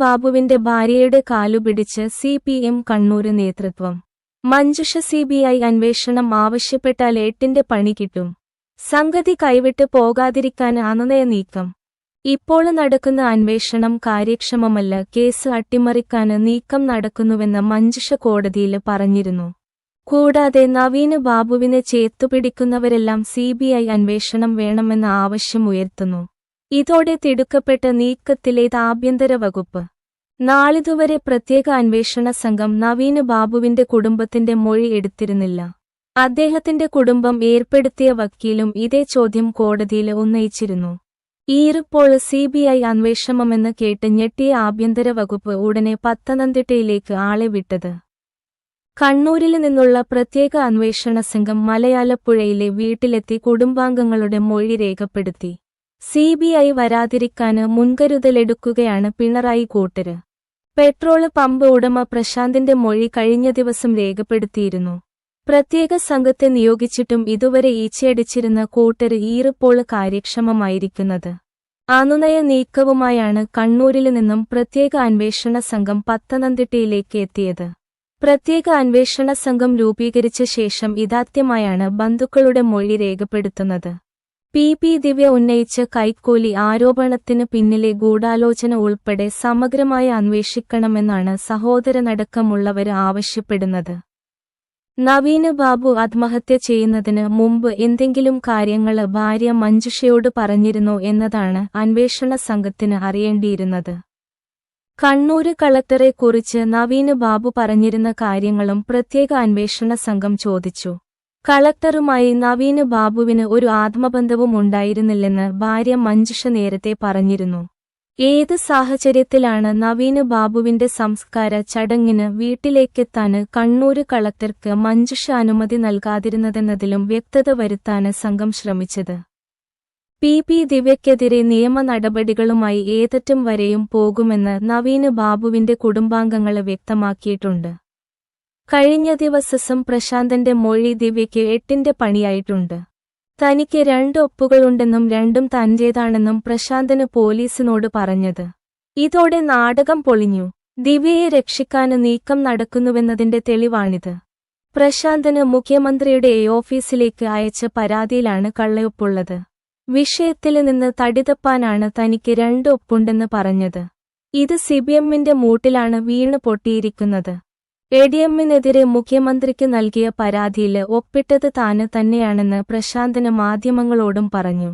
ബാബുവിന്റെ ഭാര്യയുടെ കാലുപിടിച്ച് CPM കണ്ണൂർ നേതൃത്വം. മഞ്ജുഷ CBI അന്വേഷണം ആവശ്യപ്പെട്ടാൽ 8ന്റെ പണി കിട്ടും. സംഗതി കൈവിട്ട് പോകാതിരിക്കാൻ അനുനയ നീക്കം. ഇപ്പോൾ നടക്കുന്ന അന്വേഷണം കാര്യക്ഷമമല്ല, കേസ് അട്ടിമറിക്കാൻ നീക്കം നടക്കുന്നുവെന്ന് മഞ്ജുഷ കോടതിയിൽ പറഞ്ഞിരുന്നു. കൂടാതെ നവീന് ബാബുവിനെ ചേത്തുപിടിക്കുന്നവരെല്ലാം CBI അന്വേഷണം വേണമെന്ന ആവശ്യം ഉയർത്തുന്നു. ഇതോടെ തിടുക്കപ്പെട്ട നീക്കത്തിലേത് ആഭ്യന്തര വകുപ്പ്. നാളിതുവരെ പ്രത്യേക അന്വേഷണ സംഘം നവീന് ബാബുവിന്റെ കുടുംബത്തിന്റെ മൊഴി എടുത്തിരുന്നില്ല. അദ്ദേഹത്തിന്റെ കുടുംബം ഏർപ്പെടുത്തിയ വക്കീലും ഇതേ ചോദ്യം കോടതിയിൽ ഉന്നയിച്ചിരുന്നു. ഇപ്പോൾ CBI അന്വേഷണമെന്ന് കേട്ട് ഞെട്ടിയ ആഭ്യന്തര വകുപ്പ് ഉടനെ പത്തനംതിട്ടയിലേക്ക് ആളെ വിട്ടത്. കണ്ണൂരിൽ നിന്നുള്ള പ്രത്യേക അന്വേഷണ സംഘം മലയാലപ്പുഴയിലെ വീട്ടിലെത്തി കുടുംബാംഗങ്ങളുടെ മൊഴി രേഖപ്പെടുത്തി. CBI വരാതിരിക്കാന് മുൻകരുതലെടുക്കുകയാണ് പിണറായി കൂട്ടര്. പെട്രോൾ പമ്പ് ഉടമ പ്രശാന്തിന്റെ മൊഴി കഴിഞ്ഞ ദിവസം രേഖപ്പെടുത്തിയിരുന്നു. പ്രത്യേക സംഘത്തെ നിയോഗിച്ചിട്ടും ഇതുവരെ ഈച്ചയടിച്ചിരുന്ന കൂട്ടര് ഇപ്പോൾ കാര്യക്ഷമമായിരിക്കുന്നത്. അനുനയ നീക്കവുമായാണ് കണ്ണൂരിൽ നിന്നും പ്രത്യേക അന്വേഷണ സംഘം പത്തനംതിട്ടയിലേക്ക് എത്തിയത്. പ്രത്യേക അന്വേഷണ സംഘം രൂപീകരിച്ച ശേഷം ഇതാദ്യമായാണ് ബന്ധുക്കളുടെ മൊഴി രേഖപ്പെടുത്തുന്നത്. PP ദിവ്യ ഉന്നയിച്ച കൈക്കൂലി ആരോപണത്തിന് പിന്നിലെ ഗൂഢാലോചന ഉൾപ്പെടെ സമഗ്രമായി അന്വേഷിക്കണമെന്നാണ് സഹോദരനടക്കമുള്ളവര് ആവശ്യപ്പെടുന്നത്. നവീന് ബാബു ആത്മഹത്യ ചെയ്യുന്നതിന് മുമ്പ് എന്തെങ്കിലും കാര്യങ്ങള് ഭാര്യ മഞ്ജുഷയോട് പറഞ്ഞിരുന്നോ എന്നതാണ് അന്വേഷണ സംഘത്തിന് അറിയേണ്ടിയിരുന്നത്. കണ്ണൂര് കളക്ടറെക്കുറിച്ച് നവീന് ബാബു പറഞ്ഞിരുന്ന കാര്യങ്ങളും പ്രത്യേക അന്വേഷണ സംഘം ചോദിച്ചു. കളക്ടറുമായി നവീന് ബാബുവിന് ഒരു ആത്മബന്ധവും ഉണ്ടായിരുന്നില്ലെന്ന് ഭാര്യ മഞ്ജുഷ നേരത്തെ പറഞ്ഞിരുന്നു. ഏത് സാഹചര്യത്തിലാണ് നവീന് ബാബുവിന്റെ സംസ്കാര ചടങ്ങിന് വീട്ടിലേക്കെത്താന് കണ്ണൂര് കളക്ടർക്ക് മഞ്ജുഷ അനുമതി നൽകാതിരുന്നതെന്നതിലും വ്യക്തത വരുത്താന് സംഘം ശ്രമിച്ചത്. PP ദിവ്യക്കെതിരെ നിയമ നടപടികളുമായി ഏതറ്റം വരെയും പോകുമെന്ന് നവീന് ബാബുവിന്റെ കുടുംബാംഗങ്ങള് വ്യക്തമാക്കിയിട്ടുണ്ട്. കഴിഞ്ഞ ദിവസം പ്രശാന്തന്റെ മൊഴി ദിവ്യയ്ക്ക് 8ന്റെ പണിയായിട്ടുണ്ട്. തനിക്ക് 2 ഒപ്പുകളുണ്ടെന്നും രണ്ടും തന്റേതാണെന്നും പ്രശാന്തന് പോലീസിനോട് പറഞ്ഞത്. ഇതോടെ നാടകം പൊളിഞ്ഞു. ദിവ്യയെ രക്ഷിക്കാന് നീക്കം നടക്കുന്നുവെന്നതിന്റെ തെളിവാണിത്. പ്രശാന്തന് മുഖ്യമന്ത്രിയുടെ ഓഫീസിലേക്ക് അയച്ച പരാതിയിലാണ് കള്ളയൊപ്പുള്ളത്. വിഷയത്തില് നിന്ന് തടിതപ്പാനാണ് തനിക്ക് 2 ഒപ്പുണ്ടെന്ന് പറഞ്ഞത്. ഇത് CPMന്റെ മൂട്ടിലാണ് വീണ് പൊട്ടിയിരിക്കുന്നത്. ADMനെതിരെ മുഖ്യമന്ത്രിക്ക് നൽകിയ പരാതിയില് ഒപ്പിട്ടത് താന് തന്നെയാണെന്ന് പ്രശാന്തന് മാധ്യമങ്ങളോടും പറഞ്ഞു.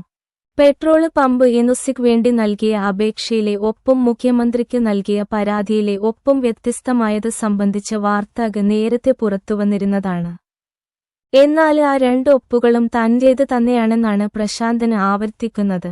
പെട്രോൾ പമ്പ് NOCക്ക് വേണ്ടി നൽകിയ അപേക്ഷയിലെ ഒപ്പും മുഖ്യമന്ത്രിക്ക് നൽകിയ പരാതിയിലെ ഒപ്പും വ്യത്യസ്തമായത് സംബന്ധിച്ച വാർത്ത നേരത്തെ പുറത്തുവന്നിരുന്നതാണ്. എന്നാൽ ആ 2 ഒപ്പുകളും തന്റേത് തന്നെയാണെന്നാണ് പ്രശാന്തന് ആവർത്തിക്കുന്നത്.